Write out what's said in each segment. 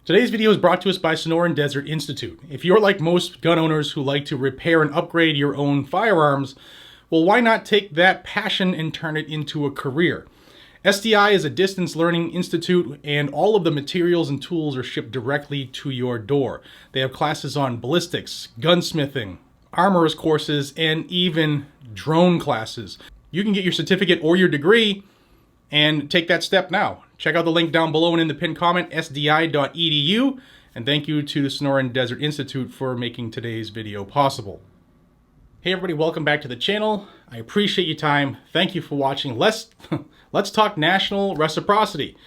Today's video is brought to us by Sonoran Desert Institute. If you're like most gun owners who like to repair and upgrade your own firearms, well, why not take that passion and turn it into a career? SDI is a distance learning institute, and all of the materials and tools are shipped directly to your door. They have classes on ballistics, gunsmithing, armorer's courses, and even drone classes. You can get your certificate or your degree and take that step now. Check out the link down below and in the pinned comment, sdi.edu. And thank you to the Sonoran Desert Institute for making today's video possible. Hey everybody, welcome back to the channel. I appreciate your time. Thank you for watching. Let's talk national reciprocity.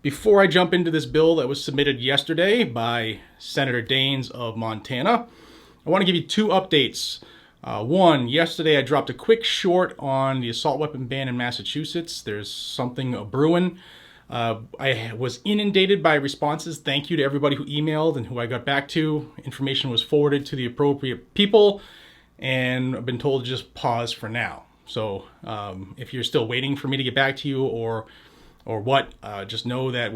Before I jump into this bill that was submitted yesterday by Senator Daines of Montana, I want to give you two updates. One, yesterday I dropped a quick short on the assault weapon ban in Massachusetts. There's something brewing. I was inundated by responses. Thank you to everybody who emailed and who I got back to. Information was forwarded to the appropriate people, and I've been told to just pause for now. So if you're still waiting for me to get back to you or what, just know that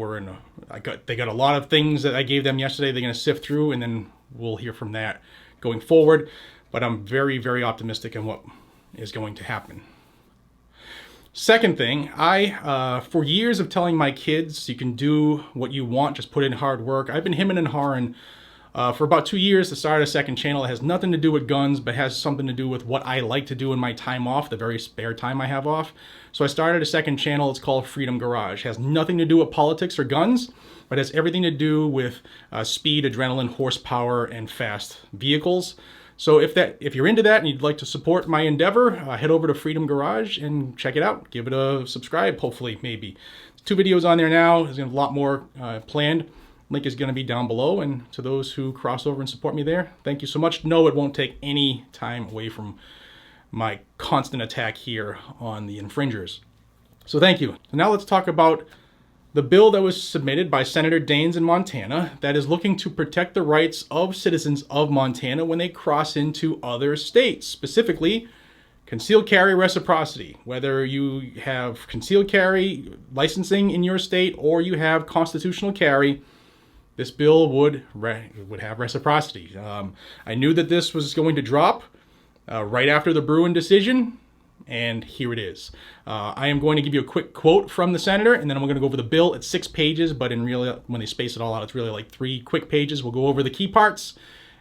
they got a lot of things that I gave them yesterday. They're going to sift through, and then we'll hear from that going forward. But I'm very, very optimistic in what is going to happen. Second thing, for years of telling my kids, you can do what you want, just put in hard work. I've been hemming and hawing for about 2 years to start a second channel. It has nothing to do with guns, but has something to do with what I like to do in my time off, the very spare time I have off. So I started a second channel. It's called Freedom Garage. It has nothing to do with politics or guns, but has everything to do with speed, adrenaline, horsepower, and fast vehicles. So if you're into that and you'd like to support my endeavor, head over to Freedom Garage and check it out. Give it a subscribe, hopefully, maybe. 2 videos on there now. There's going to be a lot more planned. Link is going to be down below. And to those who cross over and support me there, thank you so much. No, it won't take any time away from my constant attack here on the infringers. So thank you. So now let's talk about the bill that was submitted by Senator Daines in Montana that is looking to protect the rights of citizens of Montana when they cross into other states, specifically concealed carry reciprocity. Whether you have concealed carry licensing in your state or you have constitutional carry, this bill would have reciprocity. I knew that this was going to drop right after the Bruin decision, and here it is. I am going to give you a quick quote from the senator, and then I'm going to go over the bill. It's 6 pages, but when they space it all out, it's really like 3 quick pages. We'll go over the key parts,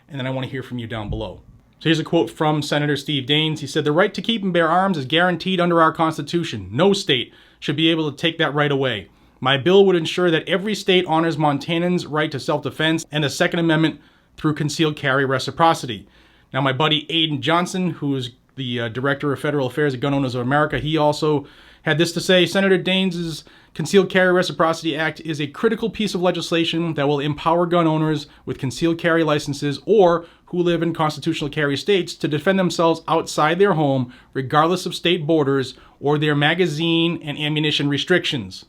and then I want to hear from you down below. So here's a quote from Senator Steve Daines. He said, "The right to keep and bear arms is guaranteed under our Constitution. No state should be able to take that right away. My bill would ensure that every state honors Montanans' right to self-defense and the Second Amendment through concealed carry reciprocity." Now, my buddy Aiden Johnson, who is the Director of Federal Affairs at Gun Owners of America, he also had this to say: Senator Daines' Concealed Carry Reciprocity Act is a critical piece of legislation that will empower gun owners with concealed carry licenses or who live in constitutional carry states to defend themselves outside their home, regardless of state borders or their magazine and ammunition restrictions.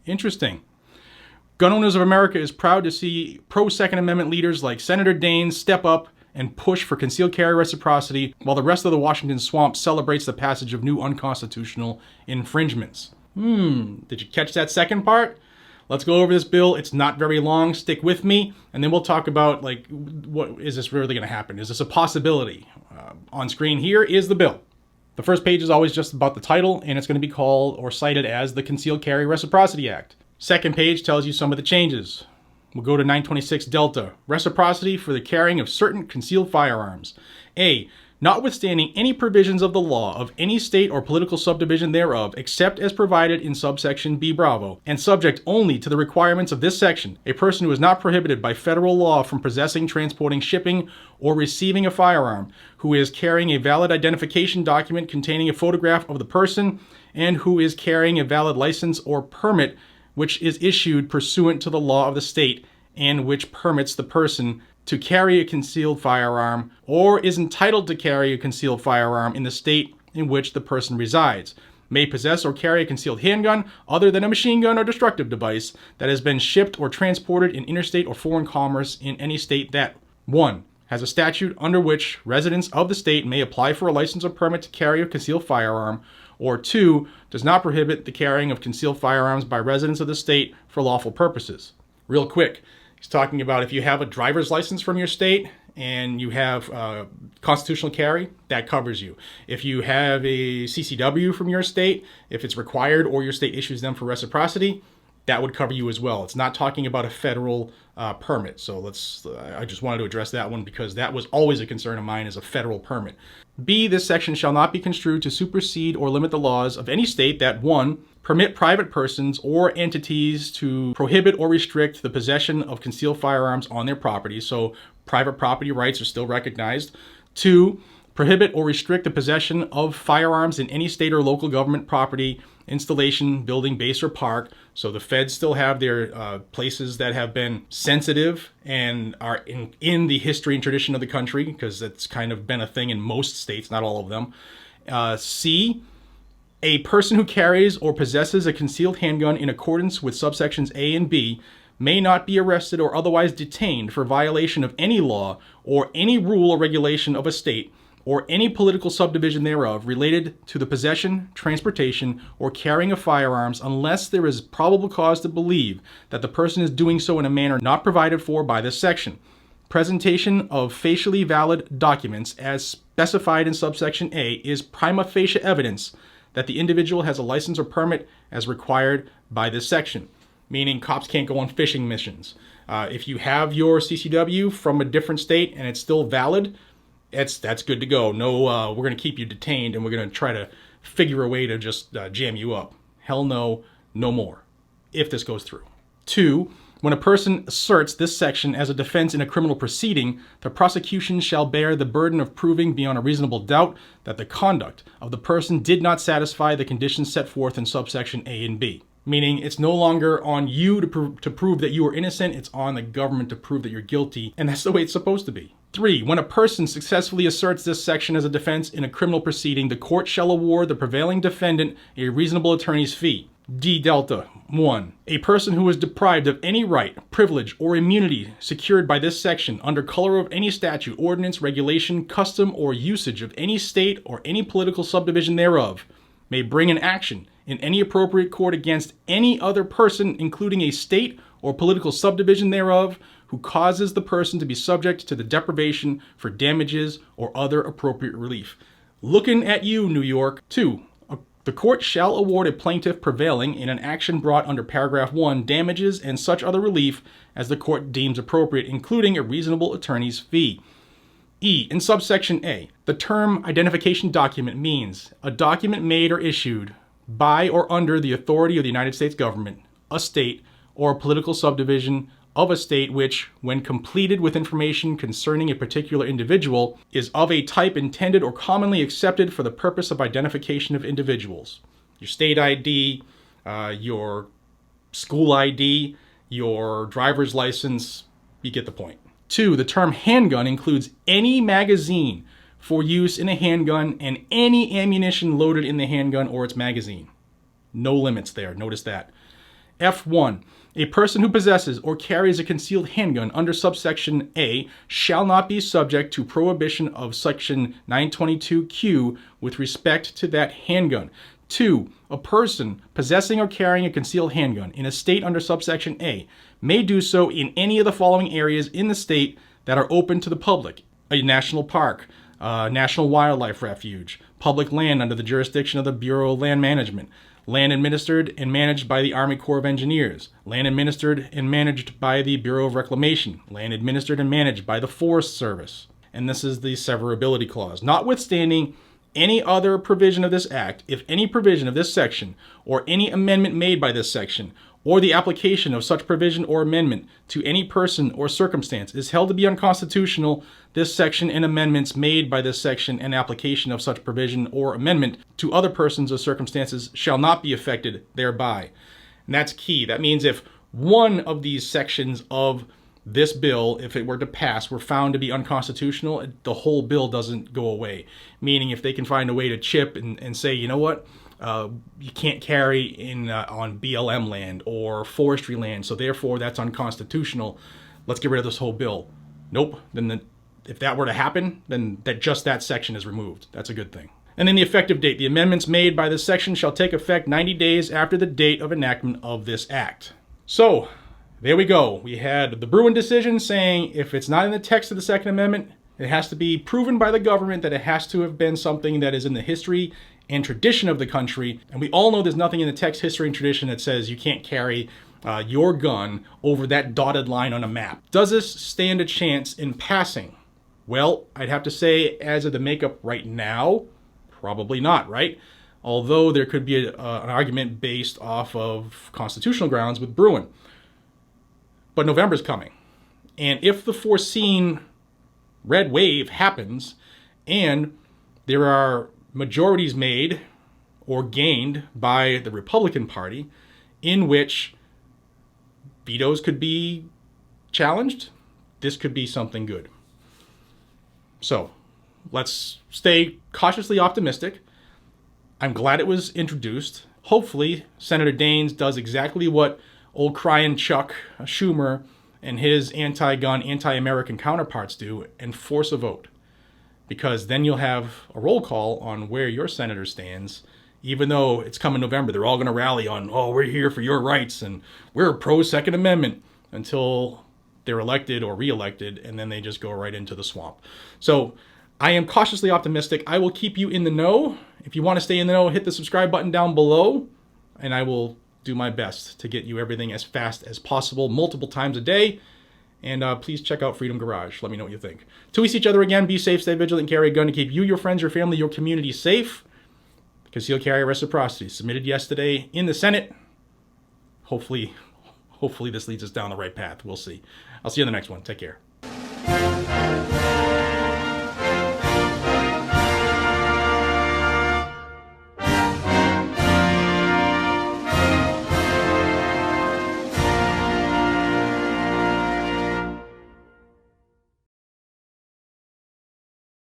Interesting. Gun Owners of America is proud to see pro-Second Amendment leaders like Senator Daines step up and push for concealed carry reciprocity, while the rest of the Washington swamp celebrates the passage of new unconstitutional infringements. Did you catch that second part? Let's go over this bill. It's not very long. Stick with me, and then we'll talk about, like, what is this really going to happen? Is this a possibility? On screen here is the bill. The first page is always just about the title, and it's going to be called or cited as the Concealed Carry Reciprocity Act. Second page tells you some of the changes. We'll go to 926 Delta. Reciprocity for the carrying of certain concealed firearms. A. Notwithstanding any provisions of the law of any state or political subdivision thereof, except as provided in subsection B Bravo, and subject only to the requirements of this section, a person who is not prohibited by federal law from possessing, transporting, shipping, or receiving a firearm, who is carrying a valid identification document containing a photograph of the person, and who is carrying a valid license or permit which is issued pursuant to the law of the state and which permits the person to carry a concealed firearm or is entitled to carry a concealed firearm in the state in which the person resides, may possess or carry a concealed handgun other than a machine gun or destructive device that has been shipped or transported in interstate or foreign commerce in any state that 1. Has a statute under which residents of the state may apply for a license or permit to carry a concealed firearm, or 2, does not prohibit the carrying of concealed firearms by residents of the state for lawful purposes. Real quick, He's talking about if you have a driver's license from your state and you have constitutional carry, that covers you. If you have a CCW from your state, if it's required or your state issues them for reciprocity, that would cover you as well. It's not talking about a federal permit. So I just wanted to address that one because that was always a concern of mine, is a federal permit. B, this section shall not be construed to supersede or limit the laws of any state that, 1, permit private persons or entities to prohibit or restrict the possession of concealed firearms on their property. So private property rights are still recognized. 2, prohibit or restrict the possession of firearms in any state or local government property, installation, building, base, or park. So the feds still have their places that have been sensitive and are in the history and tradition of the country, because it's kind of been a thing in most states, not all of them. C, a person who carries or possesses a concealed handgun in accordance with subsections A and B may not be arrested or otherwise detained for violation of any law or any rule or regulation of a state or any political subdivision thereof related to the possession, transportation, or carrying of firearms unless there is probable cause to believe that the person is doing so in a manner not provided for by this section. Presentation of facially valid documents as specified in subsection A is prima facie evidence that the individual has a license or permit as required by this section, meaning cops can't go on fishing missions. If you have your CCW from a different state and it's still valid, that's good to go. No, we're going to keep you detained and we're going to try to figure a way to just jam you up. Hell no, no more, if this goes through. 2, when a person asserts this section as a defense in a criminal proceeding, the prosecution shall bear the burden of proving beyond a reasonable doubt that the conduct of the person did not satisfy the conditions set forth in subsection A and B. Meaning it's no longer on you to prove that you are innocent, it's on the government to prove that you're guilty, and that's the way it's supposed to be. 3, when a person successfully asserts this section as a defense in a criminal proceeding, the court shall award the prevailing defendant a reasonable attorney's fee. D delta 1. A person who is deprived of any right, privilege, or immunity secured by this section under color of any statute, ordinance, regulation, custom, or usage of any state or any political subdivision thereof may bring an action in any appropriate court against any other person, including a state or political subdivision thereof, who causes the person to be subject to the deprivation for damages or other appropriate relief. Looking at you, New York. 2. The court shall award a plaintiff prevailing in an action brought under paragraph 1 damages and such other relief as the court deems appropriate, including a reasonable attorney's fee. E. In subsection A, the term identification document means a document made or issued by or under the authority of the United States government, a state, or a political subdivision of a state which, when completed with information concerning a particular individual, is of a type intended or commonly accepted for the purpose of identification of individuals. Your state ID, your school ID, your driver's license, you get the point. 2, the term handgun includes any magazine for use in a handgun and any ammunition loaded in the handgun or its magazine. No limits there, notice that. F1, a person who possesses or carries a concealed handgun under subsection A shall not be subject to prohibition of section 922Q with respect to that handgun. 2, a person possessing or carrying a concealed handgun in a state under subsection A may do so in any of the following areas in the state that are open to the public: a national park, national wildlife refuge, public land under the jurisdiction of the Bureau of Land Management, land administered and managed by the Army Corps of Engineers, land administered and managed by the Bureau of Reclamation, land administered and managed by the Forest Service. And this is the severability clause. Notwithstanding any other provision of this act, if any provision of this section or any amendment made by this section or the application of such provision or amendment to any person or circumstance is held to be unconstitutional, this section and amendments made by this section and application of such provision or amendment to other persons or circumstances shall not be affected thereby. And that's key. That means if one of these sections of this bill, if it were to pass, were found to be unconstitutional, the whole bill doesn't go away. Meaning if they can find a way to chip and say, you know what, you can't carry on BLM land or forestry land, so therefore that's unconstitutional, let's get rid of this whole bill. Nope. Then if that were to happen, then that section is removed. That's a good thing. And then the effective date. The amendments made by this section shall take effect 90 days after the date of enactment of this act. So there we go. We had the Bruin decision saying if it's not in the text of the Second Amendment, it has to be proven by the government that it has to have been something that is in the history and tradition of the country. And we all know there's nothing in the text, history, and tradition that says you can't carry your gun over that dotted line on a map. Does this stand a chance in passing? Well, I'd have to say, as of the makeup right now, probably not, right? Although there could be an argument based off of constitutional grounds with Bruin. But November's coming. And if the foreseen red wave happens and there are majorities made or gained by the Republican Party in which vetoes could be challenged, this could be something good. So let's stay cautiously optimistic. I'm glad it was introduced. Hopefully, Senator Daines does exactly what old crying Chuck Schumer and his anti-gun, anti-American counterparts do and force a vote. Because then you'll have a roll call on where your senator stands. Even though it's coming November, they're all going to rally on, oh, we're here for your rights and we're pro-Second Amendment, until they're elected or re-elected, and then they just go right into the swamp. So I am cautiously optimistic. I will keep you in the know. If you want to stay in the know, hit the subscribe button down below, and I will do my best to get you everything as fast as possible, multiple times a day. And please check out Freedom Garage. Let me know what you think. Till we see each other again, be safe, stay vigilant, and carry a gun to keep you, your friends, your family, your community safe. Concealed carry reciprocity submitted yesterday in the Senate. Hopefully this leads us down the right path. We'll see. I'll see you in the next one. Take care.